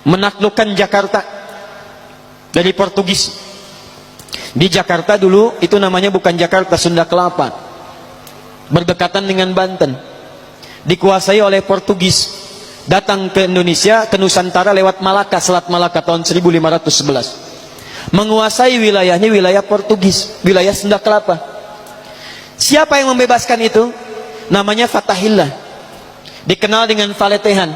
menaklukkan Jakarta dari Portugis. Di Jakarta dulu itu namanya bukan Jakarta, Sunda Kelapa, berdekatan dengan Banten, dikuasai oleh Portugis. Datang ke Indonesia, ke Nusantara lewat Malaka, Selat Malaka tahun 1511, menguasai wilayahnya wilayah Portugis, wilayah Sunda Kelapa. Siapa yang membebaskan itu? Namanya Fatahillah, dikenal dengan Faletehan.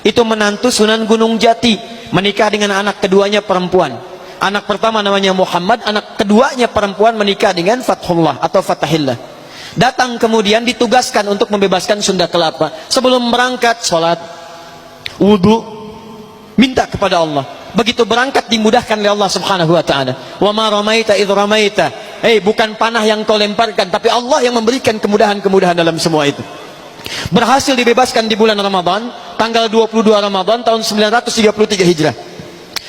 Itu menantu Sunan Gunung Jati, menikah dengan anak keduanya perempuan. Anak pertama namanya Muhammad, anak keduanya perempuan menikah dengan Fathullah atau Fatahillah. Datang kemudian ditugaskan untuk membebaskan Sunda Kelapa. Sebelum berangkat, sholat, wudu, minta kepada Allah. Begitu berangkat dimudahkan oleh Allah Subhanahu wa taala. Wa ma ramaita idz ramaita. Bukan panah yang kau lemparkan, tapi Allah yang memberikan kemudahan-kemudahan dalam semua itu. Berhasil dibebaskan di bulan Ramadan, tanggal 22 Ramadan tahun 933 Hijrah.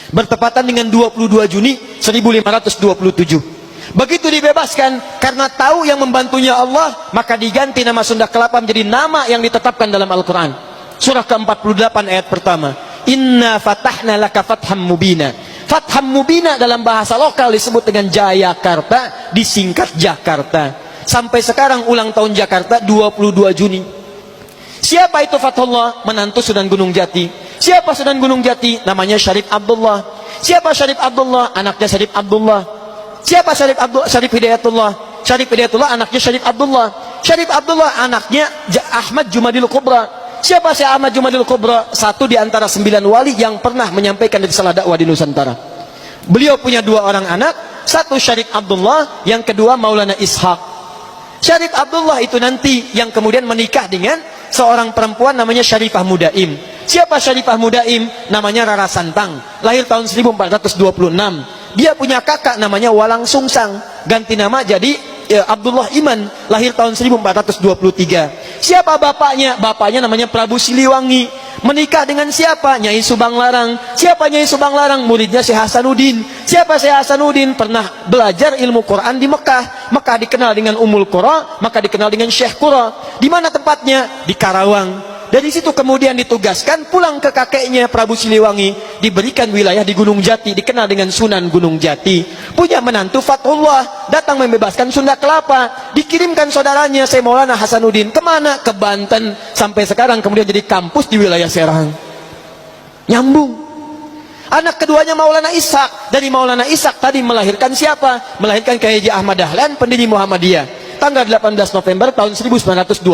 Bertepatan dengan 22 Juni 1527. Begitu dibebaskan, karena tahu yang membantunya Allah, maka diganti nama Sunda Kelapa menjadi nama yang ditetapkan dalam Al-Quran. Surah ke-48 ayat pertama. Inna fatahna laka fatham mubina. Fatham mubina dalam bahasa lokal disebut dengan Jayakarta, disingkat Jakarta. Sampai sekarang ulang tahun Jakarta 22 Juni. Siapa itu Fathullah? Menantu Sunan Gunung Jati. Siapa Sunan Gunung Jati? Namanya Syarif Abdullah. Siapa Syarif Abdullah? Anaknya Syarif Abdullah. Siapa Syarif Hidayatullah? Syarif Hidayatullah anaknya Syarif Abdullah. Syarif Abdullah anaknya Ahmad Jumadil Kubra. Siapa si Ahmad Jumadil Kubra? Satu di antara 9 wali yang pernah menyampaikan risalah dakwah di Nusantara. Beliau punya 2 orang anak, satu Syarif Abdullah, yang kedua Maulana Ishaq. Syarif Abdullah itu nanti yang kemudian menikah dengan seorang perempuan namanya Syarifah Mudaim. Siapa Syarifah Mudaim? Namanya Rara Santang, lahir tahun 1426. Dia punya kakak namanya Walang Sungsang, ganti nama jadi Abdullah Iman, lahir tahun 1423. Siapa bapaknya? Bapaknya namanya Prabu Siliwangi, menikah dengan siapa? Nyai Subang Larang. Siapa Nyai Subang Larang? Muridnya Syekh Hasanuddin. Siapa Syekh Hasanuddin? Pernah belajar ilmu Quran di Mekah. Mekah dikenal dengan Ummul Qura, maka dikenal dengan Syekh Qura. Di mana tempatnya? Di Karawang. Dari situ kemudian ditugaskan pulang ke kakeknya Prabu Siliwangi, diberikan wilayah di Gunung Jati, dikenal dengan Sunan Gunung Jati. Punya menantu Fathullah, datang membebaskan Sunda Kelapa, dikirimkan saudaranya Syekh Maulana Hasanuddin kemana? Ke Banten. Sampai sekarang kemudian jadi kampus di wilayah Serang. Nyambung. Anak keduanya Maulana Ishaq. Dari Maulana Ishaq tadi melahirkan siapa? Melahirkan Kyai Haji Ahmad Dahlan, pendiri Muhammadiyah. Tanggal 18 November tahun 1912.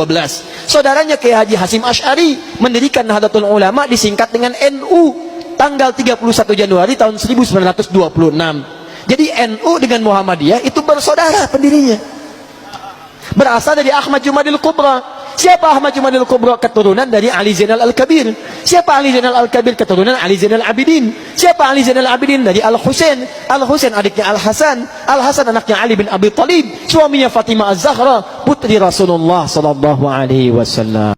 Saudaranya Kyai Haji Hasim Asy'ari mendirikan Nahdlatul Ulama, disingkat dengan NU, tanggal 31 Januari tahun 1926. Jadi NU dengan Muhammadiyah itu bersaudara pendirinya. Berasal dari Ahmad Jumadil Kubra. Siapa Ahmad Jumadil Kubra? Keturunan dari Ali Zainal Al-Kabir. Siapa Ali Zainal Al-Kabir? Keturunan Ali Zainal Abidin. Siapa Ali Zainal Abidin? Dari Al-Husain. Al-Husain adiknya Al-Hasan. Al-Hasan anaknya Ali bin Abi Thalib. Suaminya Fatimah Az-Zahra, putri Rasulullah sallallahu alaihi wasallam.